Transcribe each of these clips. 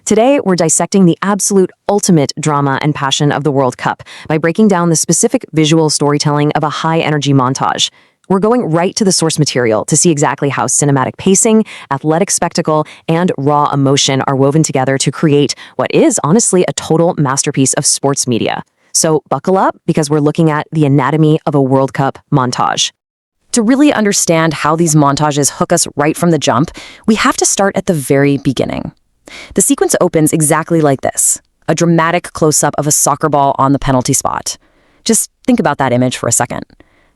Today, we're dissecting the absolute ultimate drama and passion of the World Cup by breaking down the specific visual storytelling of a high-energy montage. We're going right to the source material to see exactly how cinematic pacing, athletic spectacle, and raw emotion are woven together to create what is honestly a total masterpiece of sports media. So buckle up, because we're looking at the anatomy of a World Cup montage. To really understand how these montages hook us right from the jump, we have to start at the very beginning. The sequence opens exactly like this, a dramatic close-up of a soccer ball on the penalty spot. Just think about that image for a second.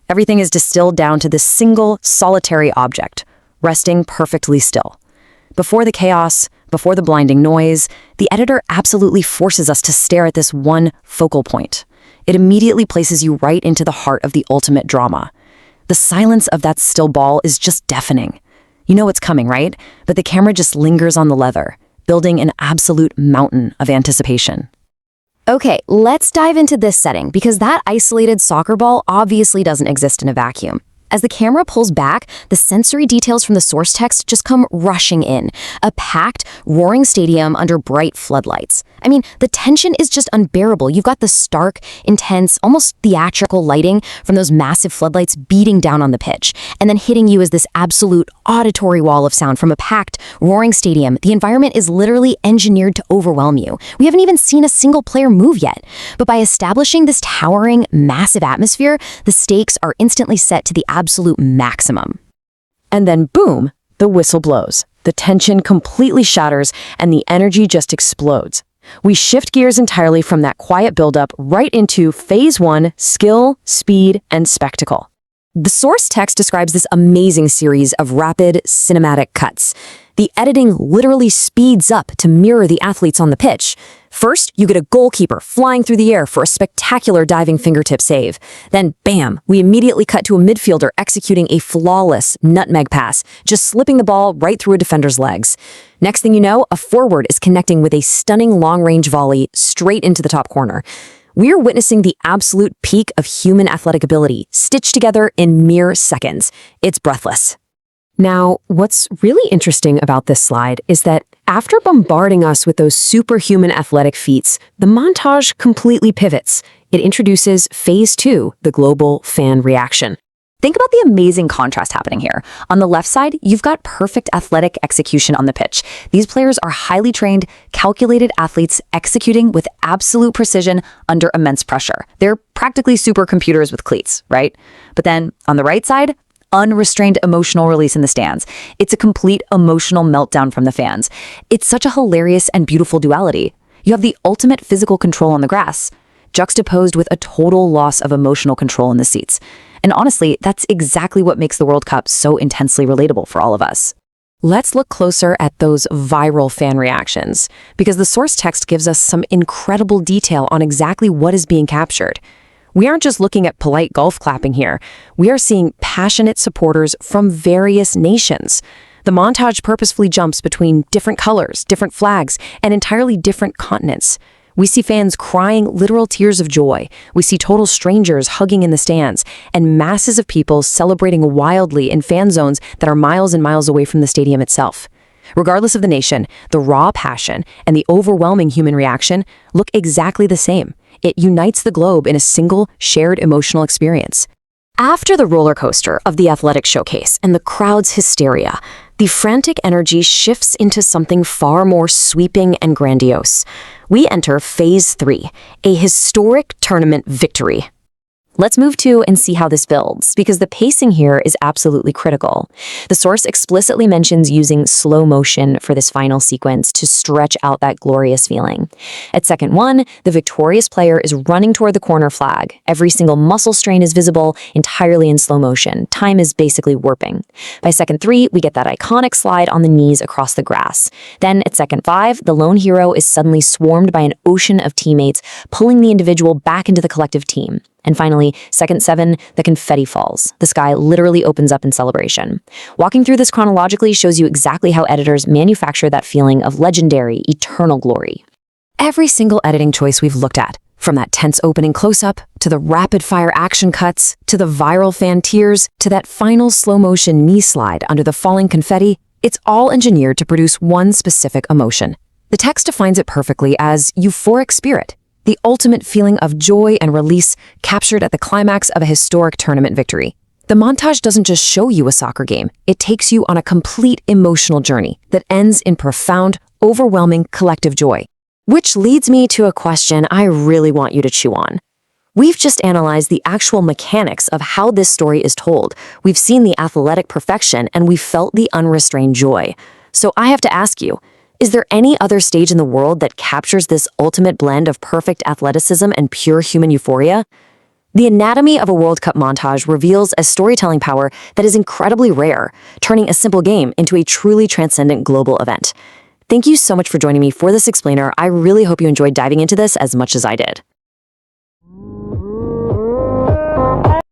Everything is distilled down to this single, solitary object, resting perfectly still. Before the chaos, before the blinding noise, the editor absolutely forces us to stare at this one focal point. It immediately places you right into the heart of the ultimate drama. The silence of that still ball is just deafening. You know what's coming, right? But the camera just lingers on the leather, building an absolute mountain of anticipation. Okay, let's dive into this setting, because that isolated soccer ball obviously doesn't exist in a vacuum. As the camera pulls back, the sensory details from the source text just come rushing in. A packed, roaring stadium under bright floodlights. I mean, the tension is just unbearable. You've got the stark, intense, almost theatrical lighting from those massive floodlights beating down on the pitch, and then hitting you as this absolute auditory wall of sound from a packed, roaring stadium. The environment is literally engineered to overwhelm you. We haven't even seen a single player move yet. But by establishing this towering, massive atmosphere, the stakes are instantly set to the absolute maximum. And then boom, the whistle blows. The tension completely shatters and the energy just explodes. We shift gears entirely from that quiet buildup right into phase one: skill, speed, and spectacle. The source text describes this amazing series of rapid, cinematic cuts. The editing literally speeds up to mirror the athletes on the pitch. First, you get a goalkeeper flying through the air for a spectacular diving fingertip save. Then, bam, we immediately cut to a midfielder executing a flawless nutmeg pass, just slipping the ball right through a defender's legs. Next thing you know, a forward is connecting with a stunning long-range volley straight into the top corner. We're witnessing the absolute peak of human athletic ability, stitched together in mere seconds. It's breathless. Now, what's really interesting about this slide is that after bombarding us with those superhuman athletic feats, the montage completely pivots. It introduces phase two, the global fan reaction. Think about the amazing contrast happening here. On the left side, you've got perfect athletic execution on the pitch. These players are highly trained, calculated athletes executing with absolute precision under immense pressure. They're practically supercomputers with cleats, right? But then on the right side, unrestrained emotional release in the stands. It's a complete emotional meltdown from the fans. It's such a hilarious and beautiful duality. You have the ultimate physical control on the grass, juxtaposed with a total loss of emotional control in the seats. And honestly, that's exactly what makes the World Cup so intensely relatable for all of us. Let's look closer at those viral fan reactions, because the source text gives us some incredible detail on exactly what is being captured. We aren't just looking at polite golf clapping here. We are seeing passionate supporters from various nations. The montage purposefully jumps between different colors, different flags, and entirely different continents. We see fans crying literal tears of joy. We see total strangers hugging in the stands, and masses of people celebrating wildly in fan zones that are miles and miles away from the stadium itself. Regardless of the nation, the raw passion and the overwhelming human reaction look exactly the same. It unites the globe in a single, shared emotional experience. After the roller coaster of the athletic showcase and the crowd's hysteria, the frantic energy shifts into something far more sweeping and grandiose. We enter phase three, a historic tournament victory. Let's move to and see how this builds, because the pacing here is absolutely critical. The source explicitly mentions using slow motion for this final sequence to stretch out that glorious feeling. At second one, the victorious player is running toward the corner flag. Every single muscle strain is visible, entirely in slow motion. Time is basically warping. By second three, we get that iconic slide on the knees across the grass. Then at second five, the lone hero is suddenly swarmed by an ocean of teammates, pulling the individual back into the collective team. And finally, second seven, the confetti falls. The sky literally opens up in celebration. Walking through this chronologically shows you exactly how editors manufacture that feeling of legendary, eternal glory. Every single editing choice we've looked at, from that tense opening close-up, to the rapid-fire action cuts, to the viral fan tears, to that final slow-motion knee slide under the falling confetti, it's all engineered to produce one specific emotion: The text defines it perfectly as euphoric spirit, the ultimate feeling of joy and release captured at the climax of a historic tournament victory. The montage doesn't just show you a soccer game, it takes you on a complete emotional journey that ends in profound, overwhelming collective joy. Which leads me to a question I really want you to chew on. We've just analyzed the actual mechanics of how this story is told. We've seen the athletic perfection and we've felt the unrestrained joy. So I have to ask you, is there any other stage in the world that captures this ultimate blend of perfect athleticism and pure human euphoria? The anatomy of a World Cup montage reveals a storytelling power that is incredibly rare, turning a simple game into a truly transcendent global event. Thank you so much for joining me for this explainer. I really hope you enjoyed diving into this as much as I did.